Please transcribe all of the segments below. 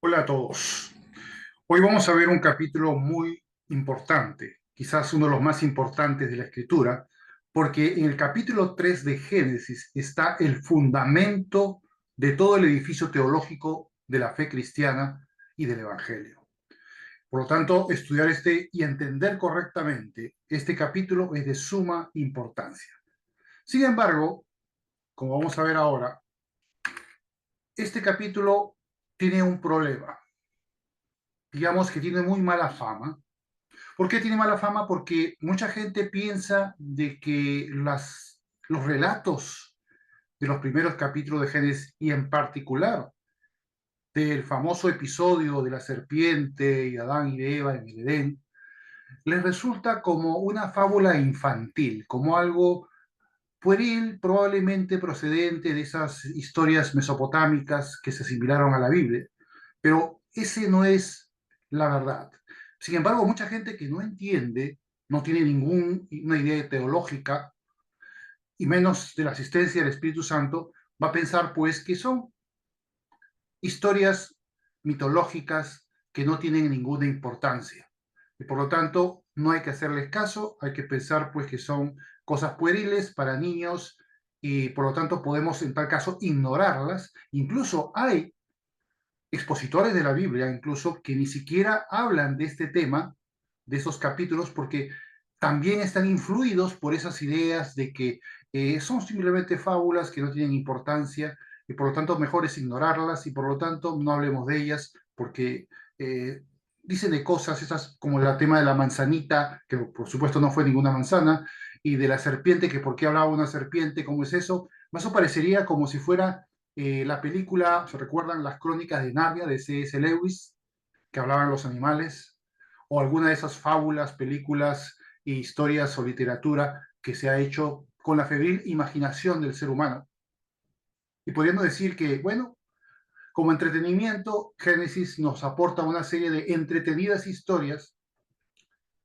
Hola a todos. Hoy vamos a ver un capítulo muy importante, quizás uno de los más importantes de la Escritura, porque en el capítulo 3 de Génesis está el fundamento de todo el edificio teológico de la fe cristiana y del Evangelio. Por lo tanto, estudiar este y entender correctamente este capítulo es de suma importancia. Sin embargo, como vamos a ver ahora, este capítulo tiene un problema. Digamos que tiene muy mala fama. ¿Por qué tiene mala fama? Porque mucha gente piensa de que los relatos de los primeros capítulos de Génesis, y en particular del famoso episodio de la serpiente y Adán y de Eva en el Edén, les resulta como una fábula infantil, como algo pueril, probablemente procedente de esas historias mesopotámicas que se asimilaron a la Biblia. Pero ese no es la verdad. Sin embargo, mucha gente que no entiende, no tiene ninguna idea teológica, y menos de la asistencia del Espíritu Santo, va a pensar pues que son historias mitológicas que no tienen ninguna importancia. Y por lo tanto, no hay que hacerles caso, hay que pensar pues que son cosas pueriles para niños y por lo tanto podemos en tal caso ignorarlas. Incluso hay expositores de la Biblia, incluso que ni siquiera hablan de este tema, de esos capítulos, porque también están influidos por esas ideas de que son simplemente fábulas que no tienen importancia y por lo tanto mejor es ignorarlas y por lo tanto no hablemos de ellas porque dicen de cosas esas como el tema de la manzanita, que por supuesto no fue ninguna manzana, y de la serpiente, que por qué hablaba una serpiente, cómo es eso. Eso parecería como si fuera la película, ¿se recuerdan las crónicas de Narnia de C.S. Lewis, que hablaban de los animales? O alguna de esas fábulas, películas, historias o literatura que se ha hecho con la febril imaginación del ser humano. Y podríamos decir que, bueno, como entretenimiento, Génesis nos aporta una serie de entretenidas historias,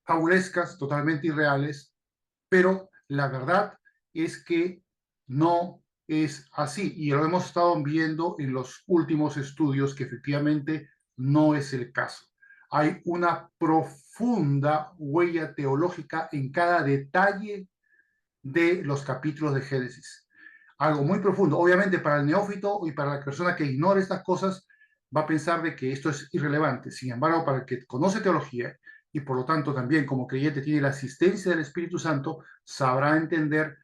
fabulescas, totalmente irreales, pero la verdad es que no es así. Y lo hemos estado viendo en los últimos estudios que efectivamente no es el caso. Hay una profunda huella teológica en cada detalle de los capítulos de Génesis. Algo muy profundo. Obviamente para el neófito y para la persona que ignora estas cosas va a pensar de que esto es irrelevante. Sin embargo, para el que conoce teología y por lo tanto también como creyente tiene la asistencia del Espíritu Santo, sabrá entender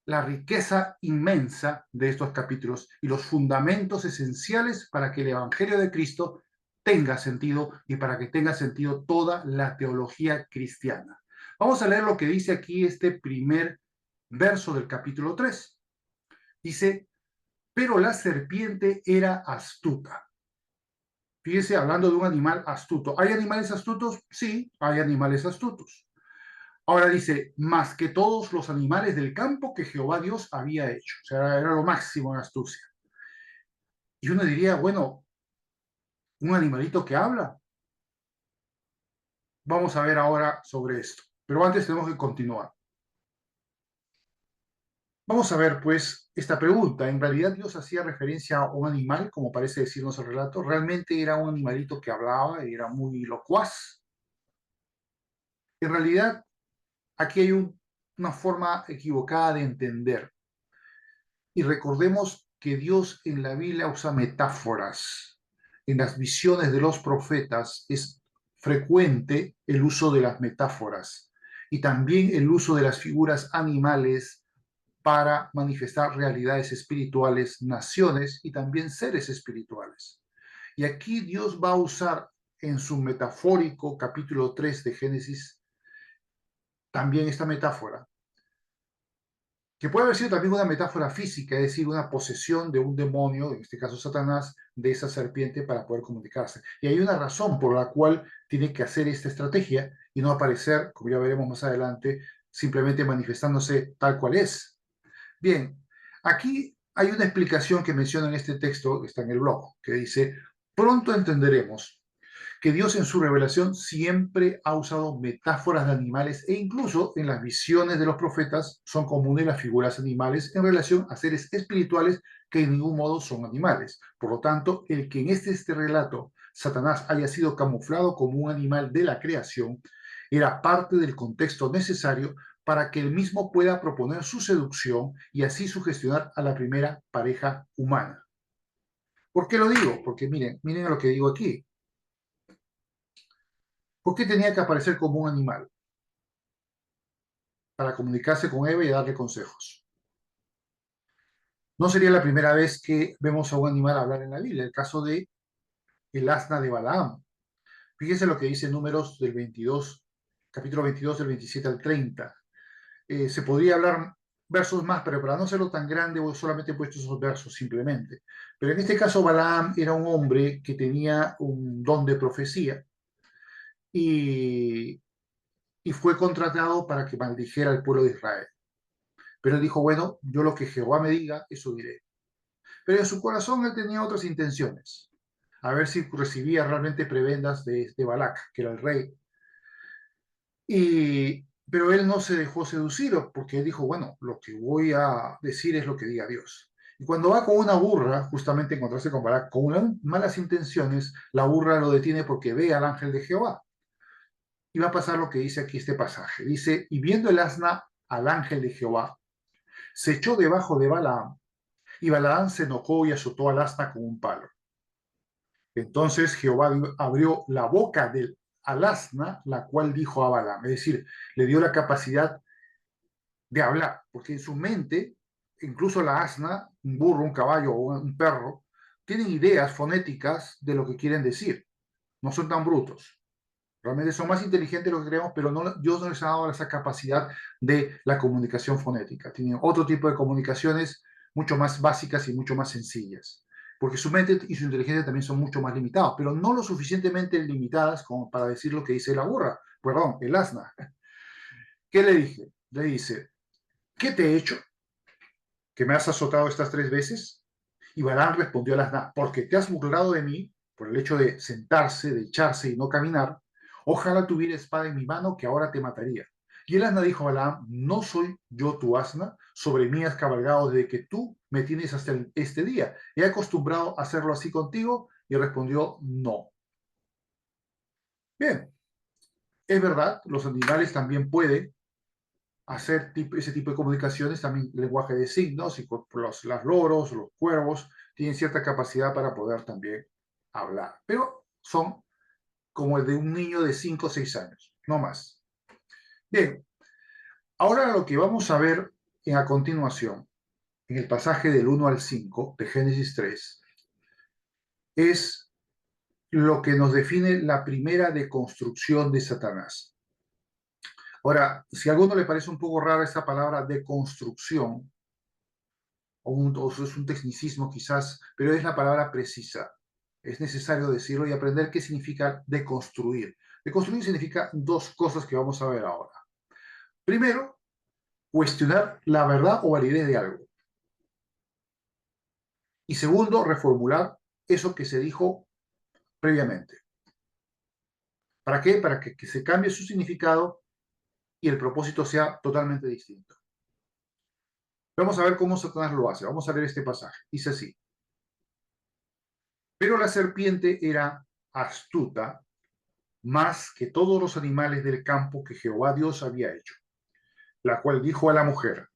la riqueza inmensa de estos capítulos y los fundamentos esenciales para que el Evangelio de Cristo tenga sentido y para que tenga sentido toda la teología cristiana. Vamos a leer lo que dice aquí este primer verso del capítulo 3. Dice, pero la serpiente era astuta. Fíjese, hablando de un animal astuto. ¿Hay animales astutos? Sí, hay animales astutos. Ahora dice, más que todos los animales del campo que Jehová Dios había hecho. O sea, era lo máximo en astucia. Y uno diría, bueno, un animalito que habla. Vamos a ver ahora sobre esto. Pero antes tenemos que continuar. Vamos a ver, pues, esta pregunta. ¿En realidad Dios hacía referencia a un animal, como parece decirnos el relato? ¿Realmente era un animalito que hablaba y era muy locuaz? En realidad, aquí hay una forma equivocada de entender. Y recordemos que Dios en la Biblia usa metáforas. En las visiones de los profetas es frecuente el uso de las metáforas y también el uso de las figuras animales para manifestar realidades espirituales, naciones y también seres espirituales. Y aquí Dios va a usar en su metafórico capítulo 3 de Génesis también esta metáfora, que puede haber sido también una metáfora física, es decir, una posesión de un demonio, en este caso Satanás, de esa serpiente para poder comunicarse. Y hay una razón por la cual tiene que hacer esta estrategia y no aparecer, como ya veremos más adelante, simplemente manifestándose tal cual es. Bien, aquí hay una explicación que menciona en este texto, que está en el blog, que dice, pronto entenderemos que Dios en su revelación siempre ha usado metáforas de animales e incluso en las visiones de los profetas son comunes las figuras animales en relación a seres espirituales que en ningún modo son animales. Por lo tanto, el que en este relato Satanás haya sido camuflado como un animal de la creación era parte del contexto necesario para que él mismo pueda proponer su seducción y así sugestionar a la primera pareja humana. ¿Por qué lo digo? Porque miren lo que digo aquí. ¿Por qué tenía que aparecer como un animal? Para comunicarse con Eva y darle consejos. No sería la primera vez que vemos a un animal hablar en la Biblia. El caso de el asna de Balaam. Fíjense lo que dice Números del 22, capítulo 22 del 27 al 30. Se podría hablar versos más, pero para no hacerlo tan grande, solamente he puesto esos versos simplemente. Pero en este caso, Balaam era un hombre que tenía un don de profecía y, y fue contratado para que maldijera al pueblo de Israel. Pero él dijo, bueno, yo lo que Jehová me diga, eso diré. Pero en su corazón él tenía otras intenciones. A ver si recibía realmente prebendas de Balac, que era el rey. Pero él no se dejó seducir porque él dijo, bueno, lo que voy a decir es lo que diga Dios. Y cuando va con una burra, justamente a encontrarse con Balac, con malas intenciones, la burra lo detiene porque ve al ángel de Jehová. Y va a pasar lo que dice aquí este pasaje. Dice, y viendo el asna al ángel de Jehová, se echó debajo de Balaam, y Balaam se enojó y azotó al asna con un palo. Entonces Jehová abrió la boca al asna, la cual dijo a Balaam, es decir, le dio la capacidad de hablar, porque en su mente, incluso la asna, un burro, un caballo o un perro, tienen ideas fonéticas de lo que quieren decir, no son tan brutos. Realmente son más inteligentes de lo que creemos, pero no, Dios no les ha dado esa capacidad de la comunicación fonética. Tienen otro tipo de comunicaciones mucho más básicas y mucho más sencillas. Porque su mente y su inteligencia también son mucho más limitados, pero no lo suficientemente limitadas como para decir lo que dice la burra, perdón, el asna. ¿Qué le dije? Le dice, ¿qué te he hecho? ¿Que me has azotado estas 3 veces? Y Balaam respondió al asna, porque te has burlado de mí por el hecho de sentarse, de echarse y no caminar. Ojalá tuviera espada en mi mano que ahora te mataría. Y el asna dijo a Balaam, no soy yo tu asna, sobre mí has cabalgado desde que tú me tienes hasta este día. He acostumbrado a hacerlo así contigo. Y respondió, no. Bien, es verdad, los animales también pueden hacer ese tipo de comunicaciones, también lenguaje de signos, y las loros, los cuervos, tienen cierta capacidad para poder también hablar, pero son como el de un niño de 5 o 6 años, no más. Bien, ahora lo que vamos a ver a continuación, en el pasaje del 1 al 5 de Génesis 3, es lo que nos define la primera deconstrucción de Satanás. Ahora, si a alguno le parece un poco rara esa palabra deconstrucción, o es un tecnicismo quizás, pero es la palabra precisa. Es necesario decirlo y aprender qué significa deconstruir. Deconstruir significa 2 cosas que vamos a ver ahora. Primero, cuestionar la verdad o validez de algo. Y segundo, reformular eso que se dijo previamente. ¿Para qué? Para que se cambie su significado y el propósito sea totalmente distinto. Vamos a ver cómo Satanás lo hace. Vamos a ver este pasaje. Dice así. Pero la serpiente era astuta más que todos los animales del campo que Jehová Dios había hecho, la cual dijo a la mujer,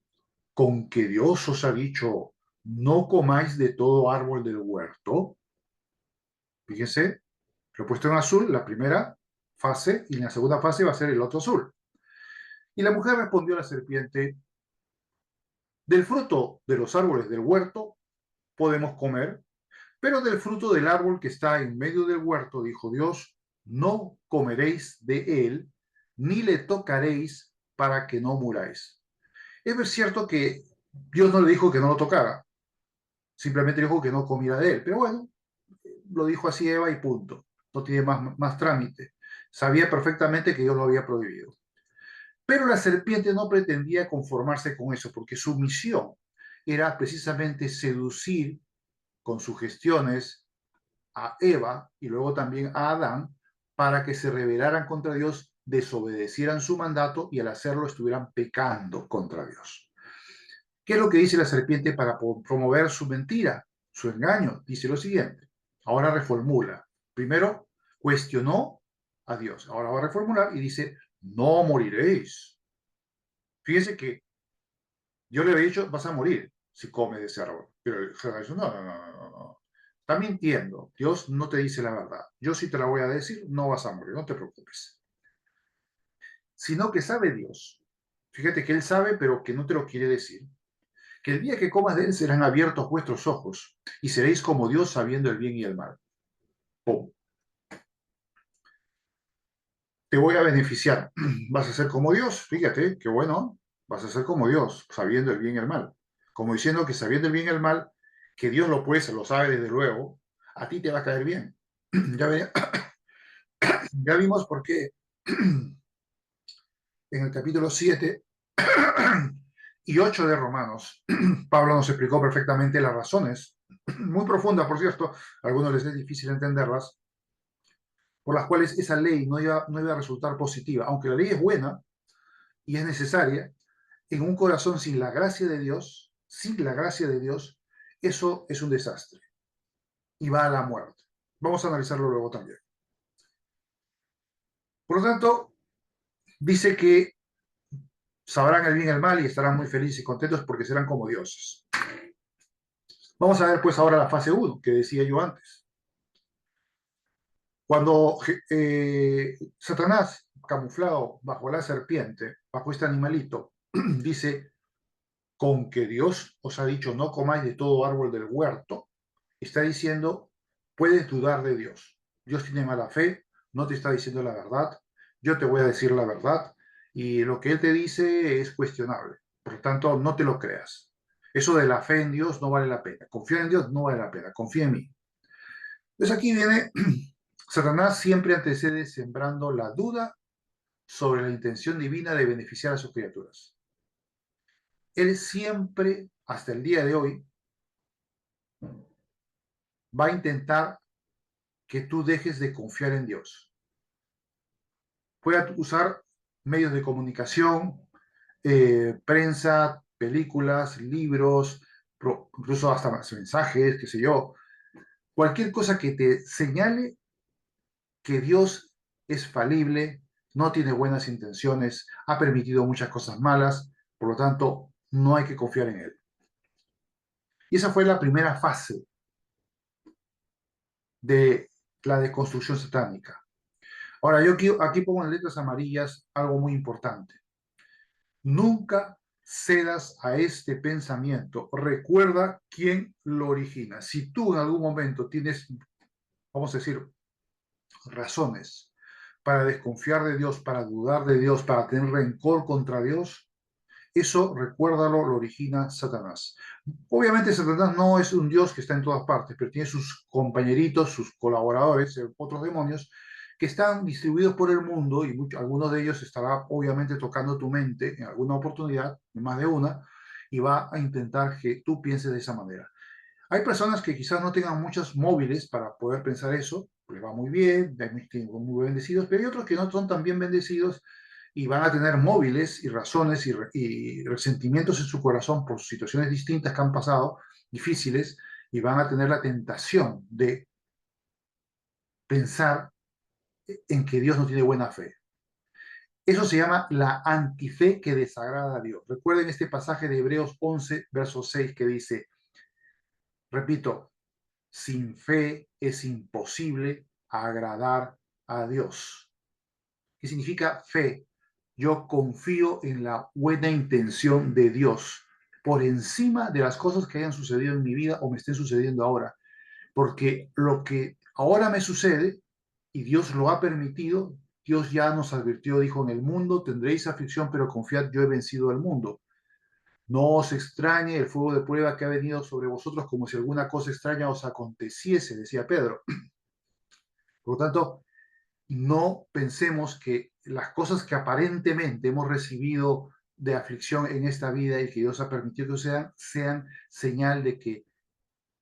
¿con que Dios os ha dicho, no comáis de todo árbol del huerto? Fíjense, lo he puesto en azul, la primera fase, y en la segunda fase va a ser el otro azul. Y la mujer respondió a la serpiente, del fruto de los árboles del huerto podemos comer, pero del fruto del árbol que está en medio del huerto, dijo Dios, no comeréis de él, ni le tocaréis para que no muráis. Es cierto que Dios no le dijo que no lo tocara, simplemente dijo que no comiera de él, pero bueno, lo dijo así Eva y punto, no tiene más trámite. Sabía perfectamente que Dios lo había prohibido. Pero la serpiente no pretendía conformarse con eso, porque su misión era precisamente seducir con sugestiones a Eva y luego también a Adán para que se rebelaran contra Dios, desobedecieran su mandato y al hacerlo estuvieran pecando contra Dios. ¿Qué es lo que dice la serpiente para promover su mentira, su engaño? Dice lo siguiente. Ahora reformula. Primero cuestionó a Dios. Ahora va a reformular y dice, no moriréis. Fíjense que yo le había dicho, vas a morir si comes de ese árbol. Pero Jehová dice, no, no, no, no, no. Está mintiendo. Dios no te dice la verdad. Yo sí te la voy a decir, no vas a morir, no te preocupes. Sino que sabe Dios. Fíjate que Él sabe, pero que no te lo quiere decir. Que el día que comas de él serán abiertos vuestros ojos y seréis como Dios sabiendo el bien y el mal. ¡Pum! Te voy a beneficiar. Vas a ser como Dios. Fíjate, qué bueno. Vas a ser como Dios, sabiendo el bien y el mal. Como diciendo que sabiendo el bien y el mal, que Dios lo puede, lo sabe desde luego, a ti te va a caer bien. Ya, ya vimos por qué en el capítulo 7 y 8 de Romanos, Pablo nos explicó perfectamente las razones, muy profundas, por cierto, a algunos les es difícil entenderlas, por las cuales esa ley no iba a resultar positiva. Aunque la ley es buena y es necesaria, en un corazón sin la gracia de Dios, eso es un desastre y va a la muerte. Vamos a analizarlo luego también. Por lo tanto, dice que sabrán el bien y el mal y estarán muy felices y contentos porque serán como dioses. Vamos a ver pues ahora la fase 1 que decía yo antes. Cuando Satanás, camuflado bajo la serpiente, bajo este animalito, dice, con que Dios os ha dicho no comáis de todo árbol del huerto, está diciendo, puedes dudar de Dios. Dios tiene mala fe, no te está diciendo la verdad, yo te voy a decir la verdad y lo que Él te dice es cuestionable. Por lo tanto, no te lo creas. Eso de la fe en Dios no vale la pena. Confiar en Dios no vale la pena. Confía en mí. Entonces aquí viene, Satanás siempre antecede sembrando la duda sobre la intención divina de beneficiar a sus criaturas. Él siempre, hasta el día de hoy, va a intentar que tú dejes de confiar en Dios. Puede usar medios de comunicación, prensa, películas, libros, incluso hasta mensajes, qué sé yo, cualquier cosa que te señale que Dios es falible, no tiene buenas intenciones, ha permitido muchas cosas malas, por lo tanto, no hay que confiar en Él. Y esa fue la primera fase de la deconstrucción satánica. Ahora, yo aquí pongo en letras amarillas algo muy importante. Nunca cedas a este pensamiento. Recuerda quién lo origina. Si tú en algún momento tienes, vamos a decir, razones para desconfiar de Dios, para dudar de Dios, para tener rencor contra Dios, eso, recuérdalo, lo origina Satanás. Obviamente Satanás no es un Dios que está en todas partes, pero tiene sus compañeritos, sus colaboradores, otros demonios, que están distribuidos por el mundo y algunos de ellos estará obviamente tocando tu mente en alguna oportunidad, en más de una, y va a intentar que tú pienses de esa manera. Hay personas que quizás no tengan muchos móviles para poder pensar eso, les va muy bien, muy bendecidos, pero hay otros que no son tan bien bendecidos y van a tener móviles y razones y resentimientos en su corazón por situaciones distintas que han pasado, difíciles, y van a tener la tentación de pensar en que Dios no tiene buena fe. Eso se llama la antife que desagrada a Dios. Recuerden este pasaje de Hebreos 11, verso 6, que dice, repito, sin fe es imposible agradar a Dios. ¿Qué significa fe? Yo confío en la buena intención de Dios por encima de las cosas que hayan sucedido en mi vida o me estén sucediendo ahora. Porque lo que ahora me sucede y Dios lo ha permitido, Dios ya nos advirtió, dijo, en el mundo tendréis aflicción, pero confiad, yo he vencido al mundo. No os extrañe el fuego de prueba que ha venido sobre vosotros como si alguna cosa extraña os aconteciese, decía Pedro. Por lo tanto, no pensemos que las cosas que aparentemente hemos recibido de aflicción en esta vida y que Dios ha permitido que sean señal de que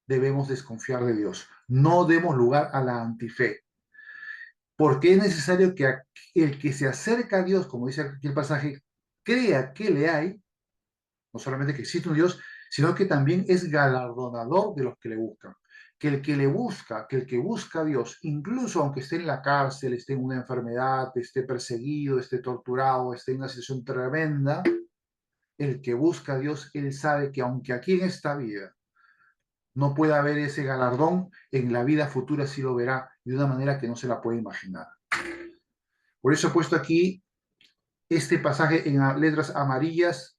debemos desconfiar de Dios. No demos lugar a la antife. porque es necesario que el que se acerca a Dios, como dice aquí el pasaje, crea que le hay, no solamente que existe un Dios, sino que también es galardonador de los que le buscan. Que el que le busca, que el que busca a Dios, incluso aunque esté en la cárcel, esté en una enfermedad, esté perseguido, esté torturado, esté en una situación tremenda, el que busca a Dios, él sabe que aunque aquí en esta vida no pueda haber ese galardón, en la vida futura sí lo verá de una manera que no se la puede imaginar. Por eso he puesto aquí este pasaje en letras amarillas,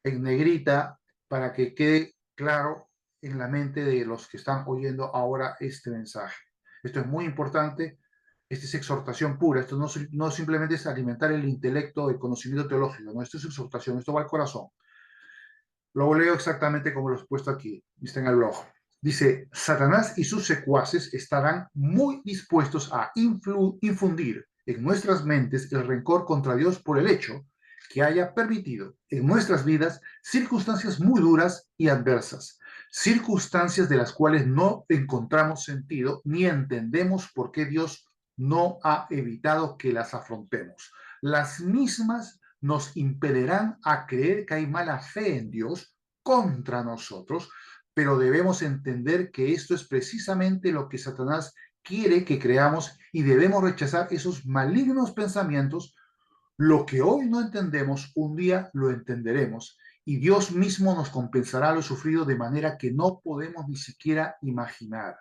en negrita, para que quede claro en la mente de los que están oyendo ahora este mensaje. Esto es muy importante. Esta es exhortación pura. Esto no simplemente es alimentar el intelecto, el conocimiento teológico. No, esto es exhortación. Esto va al corazón. Lo leo exactamente como lo he puesto aquí. Está en el blog. Dice, Satanás y sus secuaces estarán muy dispuestos a infundir en nuestras mentes el rencor contra Dios por el hecho que haya permitido en nuestras vidas circunstancias muy duras y adversas, circunstancias de las cuales no encontramos sentido ni entendemos por qué Dios no ha evitado que las afrontemos. Las mismas nos impedirán a creer que hay mala fe en Dios contra nosotros, pero debemos entender que esto es precisamente lo que Satanás quiere que creamos y debemos rechazar esos malignos pensamientos. Lo que hoy no entendemos, un día lo entenderemos y Dios mismo nos compensará lo sufrido de manera que no podemos ni siquiera imaginar.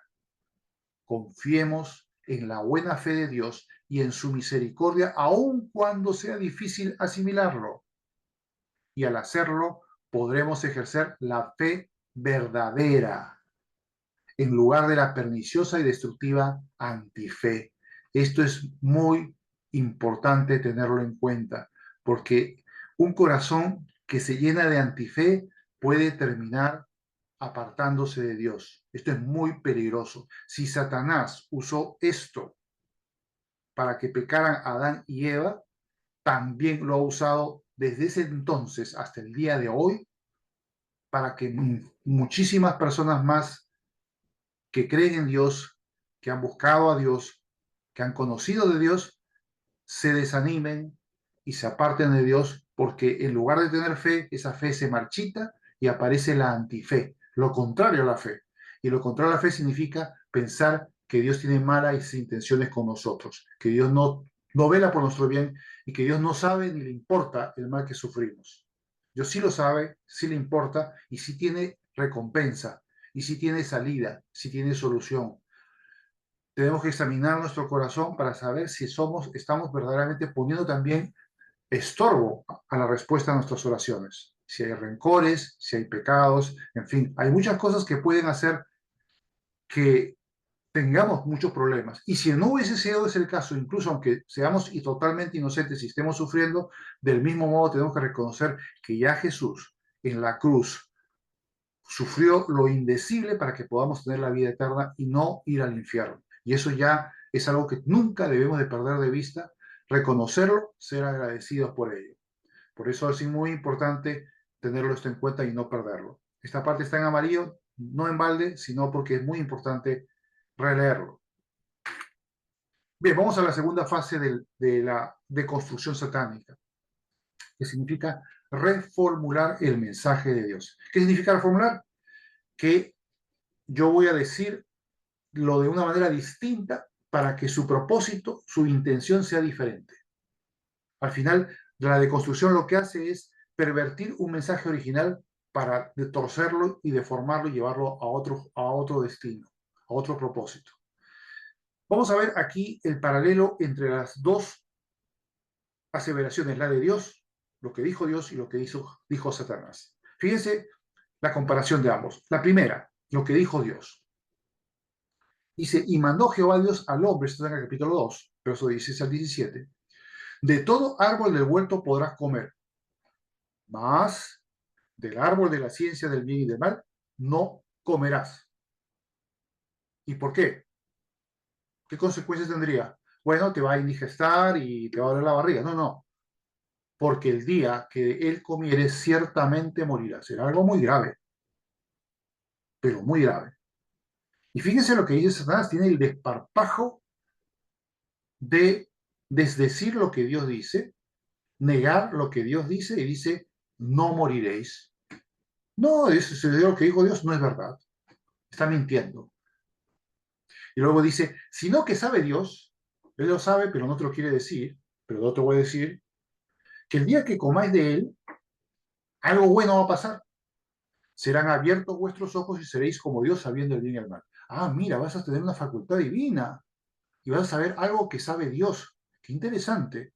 Confiemos en la buena fe de Dios y en su misericordia, aun cuando sea difícil asimilarlo. Y al hacerlo, podremos ejercer la fe verdadera en lugar de la perniciosa y destructiva antife. Esto es muy importante tenerlo en cuenta, porque un corazón que se llena de antife puede terminar apartándose de Dios. Esto es muy peligroso. Si Satanás usó esto para que pecaran Adán y Eva, también lo ha usado desde ese entonces hasta el día de hoy para que muchísimas personas más que creen en Dios, que han buscado a Dios, que han conocido de Dios, se desanimen y se aparten de Dios, porque en lugar de tener fe, esa fe se marchita y aparece la antife, lo contrario a la fe. Y lo contrario a la fe significa pensar que Dios tiene malas intenciones con nosotros, que Dios no vela por nuestro bien y que Dios no sabe ni le importa el mal que sufrimos. Dios sí lo sabe, sí le importa y sí tiene recompensa, y sí tiene salida, sí tiene solución. Tenemos que examinar nuestro corazón para saber si estamos verdaderamente poniendo también estorbo a la respuesta a nuestras oraciones. Si hay rencores, si hay pecados, en fin, hay muchas cosas que pueden hacer que tengamos muchos problemas. Y si no hubiese sido ese el caso, incluso aunque seamos totalmente inocentes y estemos sufriendo, del mismo modo tenemos que reconocer que ya Jesús en la cruz sufrió lo indecible para que podamos tener la vida eterna y no ir al infierno. Y eso ya es algo que nunca debemos de perder de vista, reconocerlo, ser agradecidos por ello. Por eso es muy importante tenerlo esto en cuenta y no perderlo. Esta parte está en amarillo, no en balde, sino porque es muy importante releerlo. Bien, vamos a la segunda fase de la deconstrucción satánica, que significa reformular el mensaje de Dios. ¿Qué significa reformular? Que yo voy a decir lo de una manera distinta para que su propósito, su intención sea diferente. Al final, la deconstrucción lo que hace es pervertir un mensaje original para torcerlo y deformarlo y llevarlo a otro destino, a otro propósito. Vamos a ver aquí el paralelo entre las dos aseveraciones, la de Dios, lo que dijo Dios y lo que dijo Satanás. Fíjense la comparación de ambos. La primera, lo que dijo Dios. Dice, y mandó Jehová Dios al hombre, esto está en el capítulo 2, versos 16 al 17, de todo árbol del huerto podrás comer, mas del árbol de la ciencia del bien y del mal no comerás. ¿Y por qué? ¿Qué consecuencias tendría? Bueno, te va a indigestar y te va a doler la barriga. No, no. Porque el día que él comiere ciertamente morirá. Será algo muy grave, pero muy grave. Y fíjense lo que dice Satanás. Tiene el desparpajo de desdecir lo que Dios dice, negar lo que Dios dice y dice, no moriréis. No, eso, lo que dijo Dios no es verdad, está mintiendo. Y luego dice, sino que sabe Dios, Él lo sabe, pero no te lo quiere decir, pero no te voy a decir, que el día que comáis de Él, algo bueno va a pasar. Serán abiertos vuestros ojos y seréis como Dios sabiendo el bien y el mal. Ah, mira, vas a tener una facultad divina y vas a saber algo que sabe Dios. Qué interesante.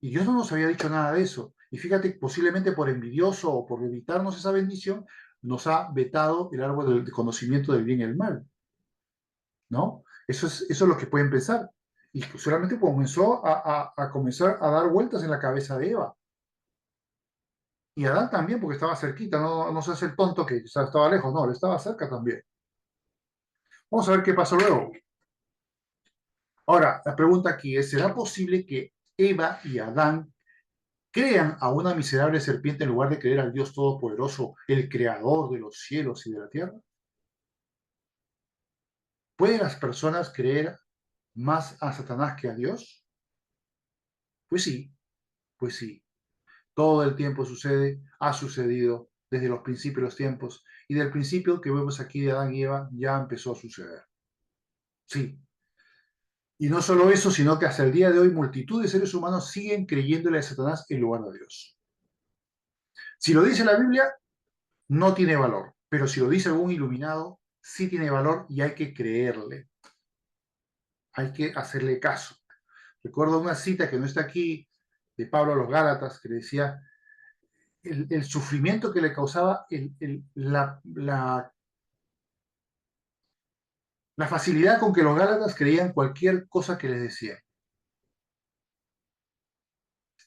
Y Dios no nos había dicho nada de eso. Y fíjate, posiblemente por envidioso o por evitarnos esa bendición, nos ha vetado el árbol del conocimiento del bien y el mal, ¿no? Eso es lo que pueden pensar. Y solamente comenzó a comenzar a dar vueltas en la cabeza de Eva. Y Adán también, porque estaba cerquita, no se hace el tonto que estaba lejos, no, él estaba cerca también. Vamos a ver qué pasó luego. Ahora, la pregunta aquí es, ¿será posible que Eva y Adán crean a una miserable serpiente en lugar de creer al Dios Todopoderoso, el creador de los cielos y de la tierra? ¿Pueden las personas creer más a Satanás que a Dios? Pues sí, pues sí. Todo el tiempo sucede, ha sucedido desde los principios de los tiempos. Y del principio que vemos aquí de Adán y Eva ya empezó a suceder. Sí. Y no solo eso, sino que hasta el día de hoy multitud de seres humanos siguen creyéndole a Satanás en lugar de Dios. Si lo dice la Biblia, no tiene valor, pero si lo dice algún iluminado, sí tiene valor y hay que creerle, hay que hacerle caso. Recuerdo una cita que no está aquí de Pablo a los Gálatas que le decía el sufrimiento que le causaba la facilidad con que los Gálatas creían cualquier cosa que les decía.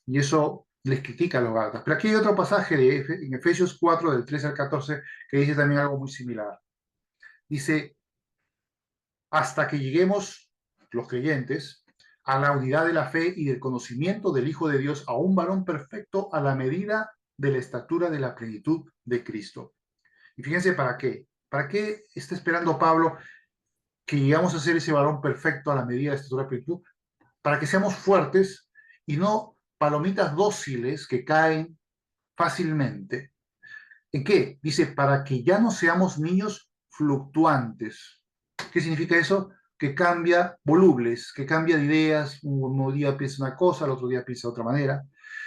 Y eso les critica a los Gálatas. Pero aquí hay otro pasaje en Efesios 4, del 13 al 14, que dice también algo muy similar. Dice, hasta que lleguemos, los creyentes, a la unidad de la fe y del conocimiento del Hijo de Dios, a un varón perfecto a la medida de la estatura de la plenitud de Cristo. Y fíjense para qué. ¿Para qué está esperando Pablo que llegamos a ser ese varón perfecto a la medida de la estatura de la plenitud? Para que seamos fuertes y no palomitas dóciles que caen fácilmente. ¿En qué? Dice, para que ya no seamos niños fluctuantes. ¿Qué significa eso? Que cambia, volubles, que cambia de ideas, un día piensa una cosa, el otro día piensa de otra manera,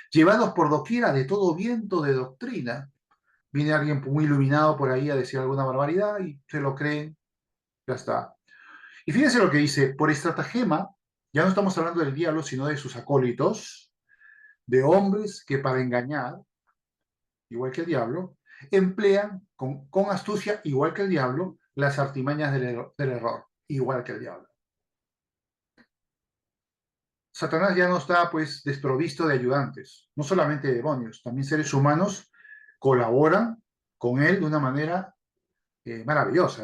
llevados por doquiera de todo viento de doctrina. Viene alguien muy iluminado por ahí a decir alguna barbaridad y se lo creen, ya está. Y fíjense lo que dice, por estratagema, ya no estamos hablando del diablo, sino de sus acólitos, de hombres que para engañar, igual que el diablo, emplean con astucia, igual que el diablo, las artimañas del error, igual que el diablo. Satanás ya no está pues desprovisto de ayudantes, no solamente de demonios, también seres humanos colaboran con él de una manera maravillosa.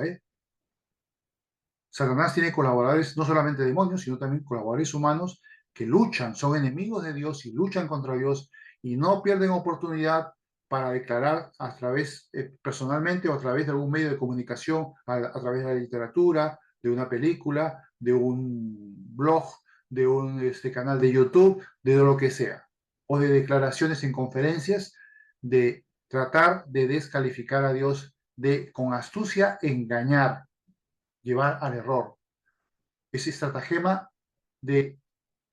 Satanás tiene colaboradores, no solamente demonios, sino también colaboradores humanos que luchan, son enemigos de Dios y luchan contra Dios y no pierden oportunidad para declarar a través, personalmente o a través de algún medio de comunicación, a través de la literatura, de una película, de un blog, de un canal de YouTube, de lo que sea, o de declaraciones en conferencias, de tratar de descalificar a Dios, de con astucia engañar, llevar al error. Ese estratagema de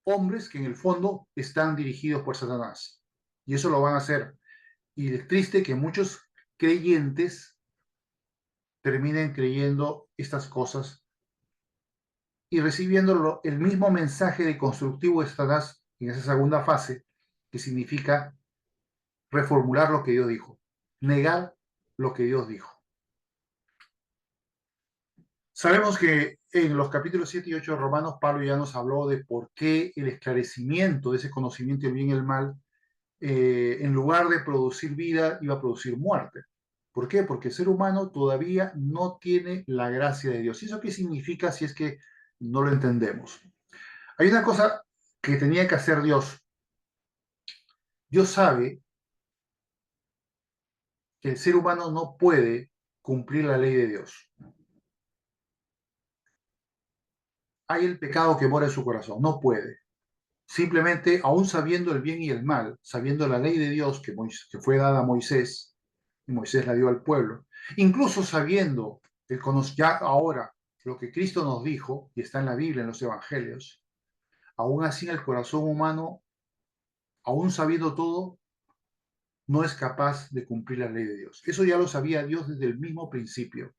hombres que en el fondo están dirigidos por Satanás. Y eso lo van a hacer. Y es triste que muchos creyentes terminen creyendo estas cosas y recibiendo el mismo mensaje de constructivo de Satanás en esa segunda fase, que significa reformular lo que Dios dijo, negar lo que Dios dijo. Sabemos que en los capítulos 7 y 8 de Romanos, Pablo ya nos habló de por qué el esclarecimiento de ese conocimiento del bien y el mal, en lugar de producir vida, iba a producir muerte. ¿Por qué? Porque el ser humano todavía no tiene la gracia de Dios. ¿Y eso qué significa si es que no lo entendemos? Hay una cosa que tenía que hacer Dios. Dios sabe que el ser humano no puede cumplir la ley de Dios. hay el pecado que mora en su corazón. No puede. Simplemente, aún sabiendo el bien y el mal, sabiendo la ley de Dios que fue dada a Moisés, y Moisés la dio al pueblo, incluso sabiendo ya ahora lo que Cristo nos dijo, y está en la Biblia, en los Evangelios, aún así en el corazón humano, aún sabiendo todo, no es capaz de cumplir la ley de Dios. Eso ya lo sabía Dios desde el mismo principio.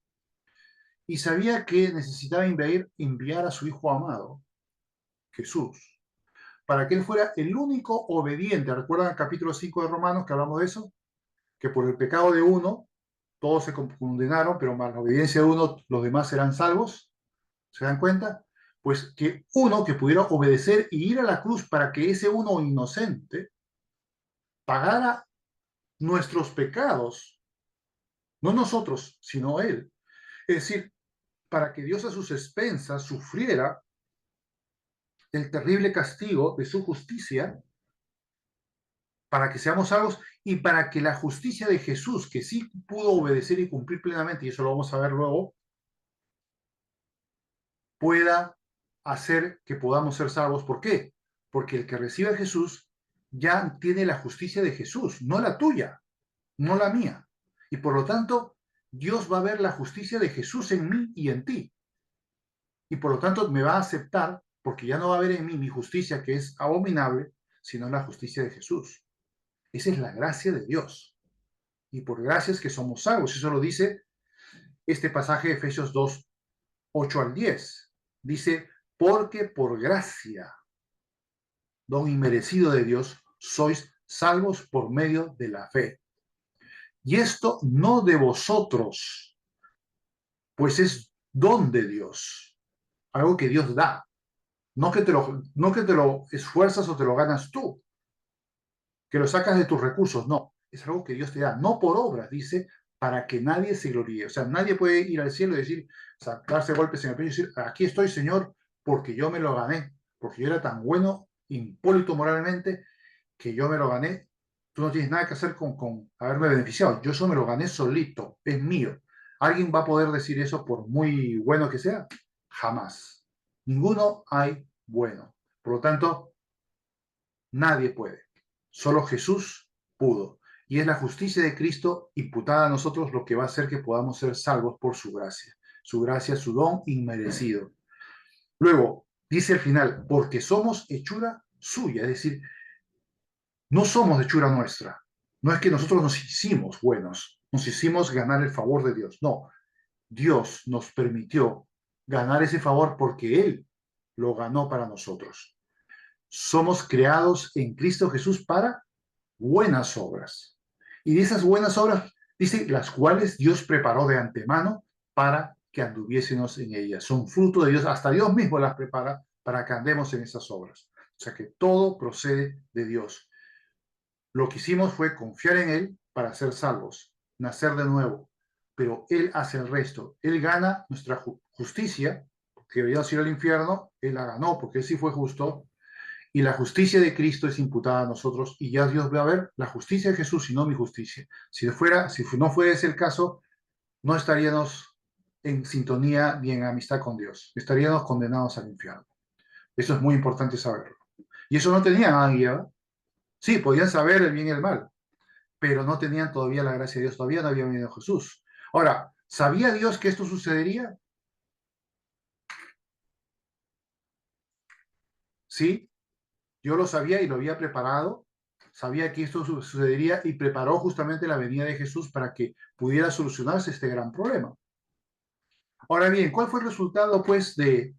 Y sabía que necesitaba enviar a su Hijo amado, Jesús, para que Él fuera el único obediente. ¿Recuerdan el capítulo 5 de Romanos que hablamos de eso? Que por el pecado de uno, todos se condenaron, pero más la obediencia de uno, los demás serán salvos. ¿Se dan cuenta? Pues que uno que pudiera obedecer y ir a la cruz para que ese uno inocente pagara nuestros pecados, no nosotros, sino Él. Es decir, para que Dios a sus expensas sufriera el terrible castigo de su justicia, para que seamos salvos y para que la justicia de Jesús, que sí pudo obedecer y cumplir plenamente, y eso lo vamos a ver luego, pueda hacer que podamos ser salvos. ¿Por qué? Porque el que recibe a Jesús ya tiene la justicia de Jesús, no la tuya, no la mía. Y por lo tanto, Dios va a ver la justicia de Jesús en mí y en ti. Y por lo tanto me va a aceptar porque ya no va a ver en mí mi justicia que es abominable, sino la justicia de Jesús. Esa es la gracia de Dios. Y por gracia es que somos salvos. Eso lo dice este pasaje de Efesios 2, 8 al 10. Dice, porque por gracia, don inmerecido de Dios, sois salvos por medio de la fe. Y esto no de vosotros, pues es don de Dios, algo que Dios da. No que te lo esfuerzas o te lo ganas tú, que lo sacas de tus recursos, no, es algo que Dios te da, no por obras, dice, para que nadie se gloríe. O sea, nadie puede ir al cielo y decir, o sea, darse golpes en el pecho y decir, aquí estoy, Señor, porque yo me lo gané, porque yo era tan bueno, impólito moralmente, que yo me lo gané. Tú no tienes nada que hacer con haberme beneficiado. Yo eso me lo gané solito, es mío. ¿Alguien va a poder decir eso por muy bueno que sea? Jamás. Ninguno hay bueno. Por lo tanto, nadie puede. Solo Jesús pudo. Y es la justicia de Cristo imputada a nosotros lo que va a hacer que podamos ser salvos por su gracia. Su gracia, su don inmerecido. Luego, dice al final, porque somos hechura suya. Es decir, no somos hechura nuestra. No es que nosotros nos hicimos buenos, nos hicimos ganar el favor de Dios. No, Dios nos permitió ganar ese favor porque Él lo ganó para nosotros. Somos creados en Cristo Jesús para buenas obras. Y de esas buenas obras, dice, las cuales Dios preparó de antemano para que anduviésemos en ellas. Son fruto de Dios, hasta Dios mismo las prepara para que andemos en esas obras. O sea que todo procede de Dios. Lo que hicimos fue confiar en Él para ser salvos, nacer de nuevo. Pero Él hace el resto. Él gana nuestra justicia, que deberíamos ir al infierno, Él la ganó porque Él sí fue justo, y la justicia de Cristo es imputada a nosotros y ya Dios va a ver la justicia de Jesús y no mi justicia. Si no fuera ese el caso, no estaríamos en sintonía ni en amistad con Dios. Estaríamos condenados al infierno. Eso es muy importante saberlo. Y eso no tenía Adán y Eva. Sí, podían saber el bien y el mal, pero no tenían todavía la gracia de Dios, todavía no había venido Jesús. Ahora, ¿sabía Dios que esto sucedería? Sí, yo lo sabía y lo había preparado, sabía que esto sucedería y preparó justamente la venida de Jesús para que pudiera solucionarse este gran problema. Ahora bien, ¿cuál fue el resultado pues de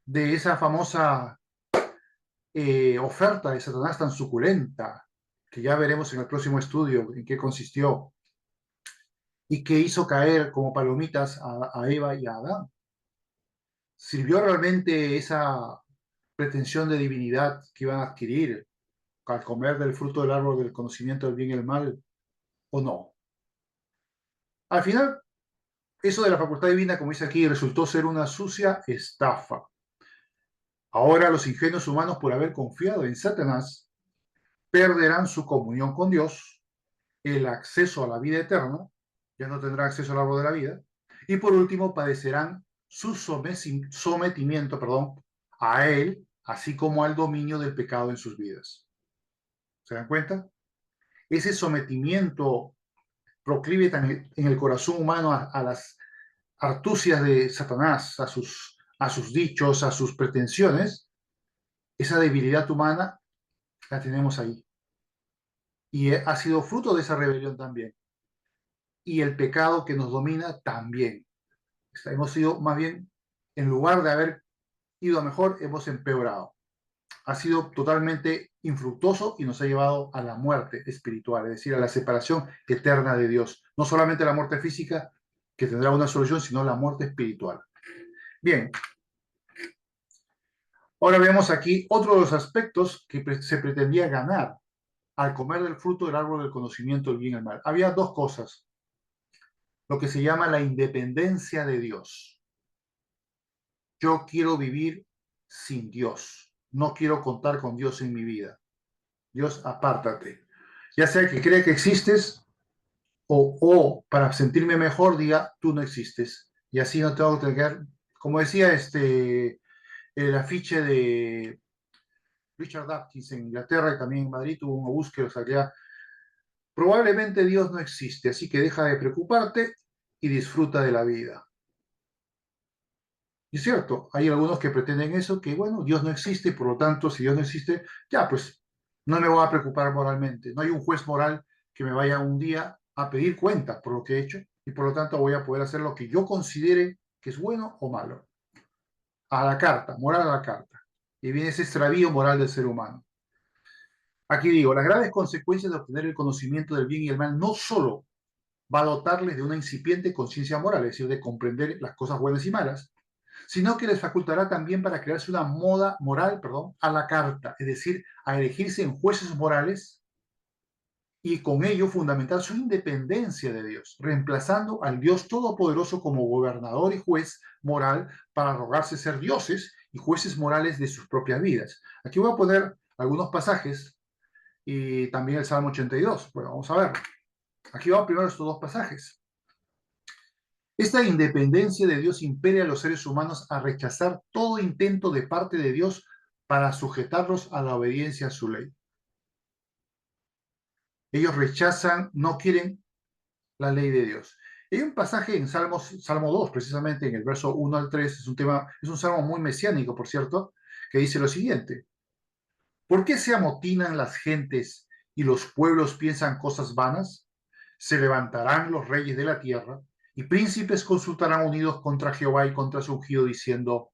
esa famosa oferta de Satanás tan suculenta, que ya veremos en el próximo estudio en qué consistió y que hizo caer como palomitas a Eva y a Adán? ¿Sirvió realmente esa pretensión de divinidad que iban a adquirir al comer del fruto del árbol del conocimiento del bien y el mal o no? Al final, eso de la facultad divina, como dice aquí, resultó ser una sucia estafa. Ahora los ingenuos humanos, por haber confiado en Satanás, perderán su comunión con Dios, el acceso a la vida eterna, ya no tendrán acceso al árbol de la vida, y por último padecerán su sometimiento, perdón, a Él, así como al dominio del pecado en sus vidas. ¿Se dan cuenta? Ese sometimiento proclive en el corazón humano a las artucias de Satanás, a sus dichos, a sus pretensiones, esa debilidad humana la tenemos ahí. Y ha sido fruto de esa rebelión también. Y el pecado que nos domina también. Hemos sido más bien, en lugar de haber ido a mejor, hemos empeorado. Ha sido totalmente infructuoso y nos ha llevado a la muerte espiritual, es decir, a la separación eterna de Dios. No solamente la muerte física, que tendrá una solución, sino la muerte espiritual. Bien, ahora vemos aquí otro de los aspectos que se pretendía ganar al comer del fruto del árbol del conocimiento del bien y el mal. Había dos cosas, lo que se llama la independencia de Dios. Yo quiero vivir sin Dios, no quiero contar con Dios en mi vida. Dios, apártate. Ya sea que cree que existes o para sentirme mejor diga, tú no existes. Y así no tengo que tener, como decía el afiche de Richard Dawkins en Inglaterra y también en Madrid, tuvo una búsqueda, o sea, ya, probablemente Dios no existe, así que deja de preocuparte y disfruta de la vida. Y es cierto, hay algunos que pretenden eso, que bueno, Dios no existe y por lo tanto, si Dios no existe, ya pues no me voy a preocupar moralmente. No hay un juez moral que me vaya un día a pedir cuentas por lo que he hecho y por lo tanto voy a poder hacer lo que yo considere que es bueno o malo. A la carta, moral a la carta. Y viene ese extravío moral del ser humano. Aquí digo, las graves consecuencias de obtener el conocimiento del bien y el mal no solo va a dotarles de una incipiente conciencia moral, es decir, de comprender las cosas buenas y malas, sino que les facultará también para crearse una moda moral, perdón, a la carta, es decir, a elegirse en jueces morales y con ello fundamentar su independencia de Dios, reemplazando al Dios Todopoderoso como gobernador y juez moral para rogarse ser dioses y jueces morales de sus propias vidas. Aquí voy a poner algunos pasajes y también el Salmo 82. Bueno, vamos a ver. Aquí vamos primero estos dos pasajes. Esta independencia de Dios impele a los seres humanos a rechazar todo intento de parte de Dios para sujetarlos a la obediencia a su ley. Ellos rechazan, no quieren la ley de Dios. Hay un pasaje en Salmo 2, precisamente en el verso 1 al 3, es un salmo muy mesiánico, por cierto, que dice lo siguiente: ¿Por qué se amotinan las gentes y los pueblos piensan cosas vanas? Se levantarán los reyes de la tierra y príncipes consultarán unidos contra Jehová y contra su ungido, diciendo: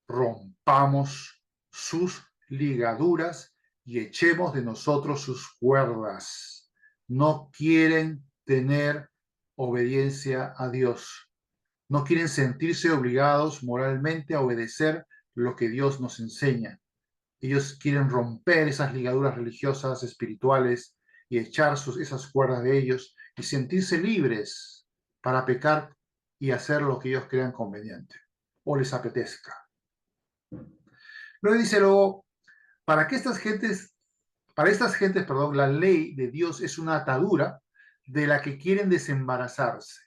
rompamos sus ligaduras y echemos de nosotros sus cuerdas. No quieren tener obediencia a Dios. No quieren sentirse obligados moralmente a obedecer lo que Dios nos enseña. Ellos quieren romper esas ligaduras religiosas, espirituales, y echar esas cuerdas de ellos y sentirse libres para pecar y hacer lo que ellos crean conveniente o les apetezca. Luego dice luego, para estas gentes, perdón, la ley de Dios es una atadura de la que quieren desembarazarse,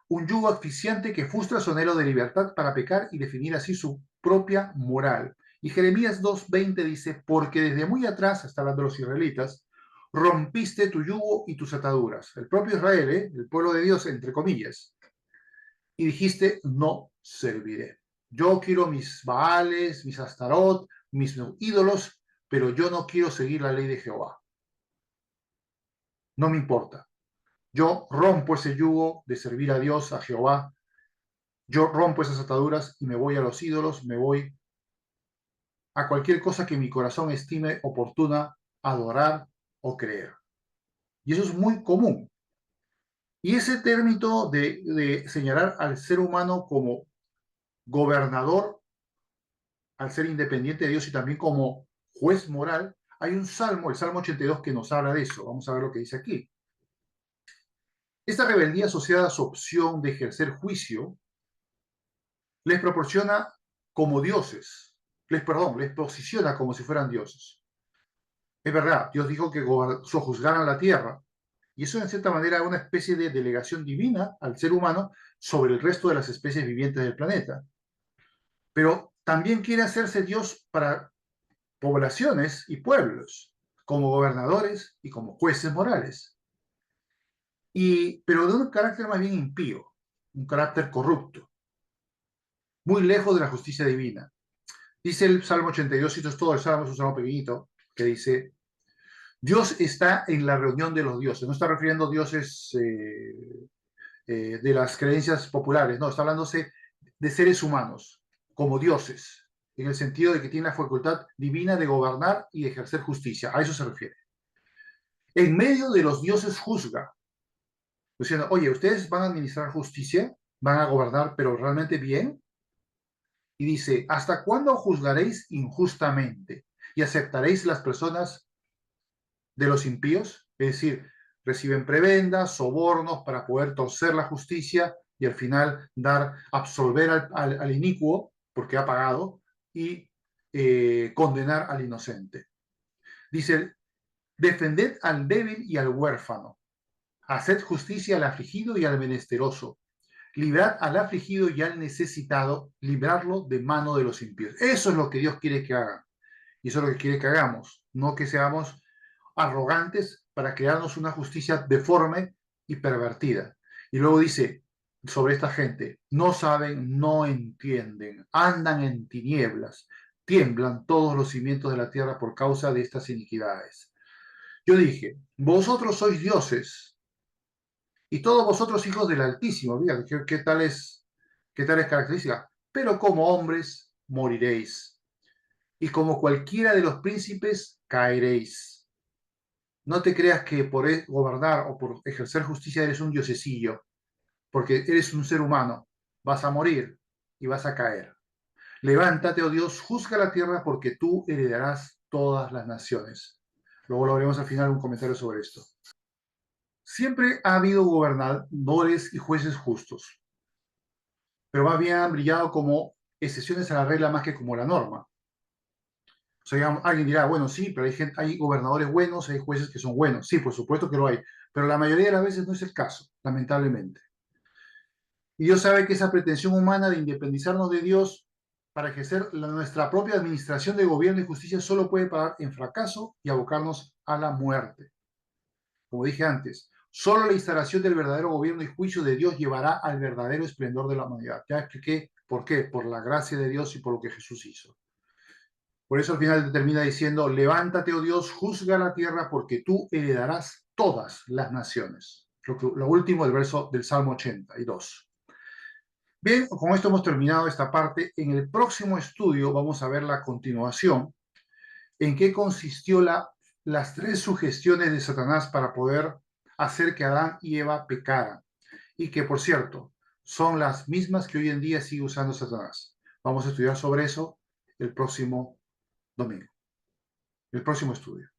un yugo asfixiante que frustra su anhelo de libertad para pecar y definir así su propia moral. Y Jeremías 2:20 dice: porque desde muy atrás, está hablando de los israelitas, rompiste tu yugo y tus ataduras. El propio Israel, el pueblo de Dios, entre comillas, y dijiste: no serviré. Yo quiero mis Baales, mis Astarot, mis ídolos, pero yo no quiero seguir la ley de Jehová. No me importa. Yo rompo ese yugo de servir a Dios, a Jehová. Yo rompo esas ataduras y me voy a los ídolos, me voy a cualquier cosa que mi corazón estime oportuna adorar o creer. Y eso es muy común. Y ese término de señalar al ser humano como gobernador, al ser independiente de Dios y también como juez moral, hay un salmo, el Salmo 82, que nos habla de eso. Vamos a ver lo que dice aquí. Esta rebeldía asociada a su opción de ejercer juicio les proporciona como dioses, les posiciona como si fueran dioses. Es verdad, Dios dijo que sojuzgaran la tierra, y eso en cierta manera es una especie de delegación divina al ser humano sobre el resto de las especies vivientes del planeta. pero también quiere hacerse Dios para poblaciones y pueblos, como gobernadores y como jueces morales, pero de un carácter más bien impío, un carácter corrupto, muy lejos de la justicia divina. Dice el Salmo 82, esto es todo el Salmo, es un salmo pequeñito, que dice, Dios está en la reunión de los dioses. No está refiriendo a dioses de las creencias populares, no, está hablándose de seres humanos, como dioses, en el sentido de que tienen la facultad divina de gobernar y ejercer justicia. A eso se refiere. En medio de los dioses juzga, diciendo, oye, ustedes van a administrar justicia, van a gobernar, pero realmente bien. Y dice, ¿hasta cuándo juzgaréis injustamente y aceptaréis las personas de los impíos? Es decir, reciben prebendas, sobornos para poder torcer la justicia y al final absolver al inicuo porque ha pagado y condenar al inocente. Dice, defended al débil y al huérfano, haced justicia al afligido y al menesteroso, librad al afligido y al necesitado, librarlo de mano de los impíos. Eso es lo que Dios quiere que hagan. Y eso es lo que quiere que hagamos, no que seamos arrogantes para crearnos una justicia deforme y pervertida. Y luego dice sobre esta gente, no saben, no entienden, andan en tinieblas, tiemblan todos los cimientos de la tierra por causa de estas iniquidades. Yo dije, vosotros sois dioses y todos vosotros hijos del Altísimo. Mira, qué tales características. Pero como hombres moriréis y como cualquiera de los príncipes caeréis. No te creas que por gobernar o por ejercer justicia eres un diosecillo, porque eres un ser humano. Vas a morir y vas a caer. Levántate, oh Dios, juzga la tierra porque tú heredarás todas las naciones. Luego lo veremos al final un comentario sobre esto. Siempre ha habido gobernadores y jueces justos, pero más bien han brillado como excepciones a la regla más que como la norma. O sea, digamos, alguien dirá, bueno, sí, pero hay gobernadores buenos, hay jueces que son buenos. Sí, por supuesto que lo hay, pero la mayoría de las veces no es el caso, lamentablemente. Y Dios sabe que esa pretensión humana de independizarnos de Dios para ejercer nuestra propia administración de gobierno y justicia solo puede parar en fracaso y abocarnos a la muerte. Como dije antes, solo la instalación del verdadero gobierno y juicio de Dios llevará al verdadero esplendor de la humanidad. Ya expliqué por qué, por la gracia de Dios y por lo que Jesús hizo. Por eso al final termina diciendo, levántate, oh Dios, juzga la tierra porque tú heredarás todas las naciones. Lo último del verso del Salmo 82. Bien, con esto hemos terminado esta parte. En el próximo estudio vamos a ver la continuación, en qué consistió las tres sugestiones de Satanás para poder hacer que Adán y Eva pecaran. Y que, por cierto, son las mismas que hoy en día sigue usando Satanás. Vamos a estudiar sobre eso el próximo domingo, el próximo estudio.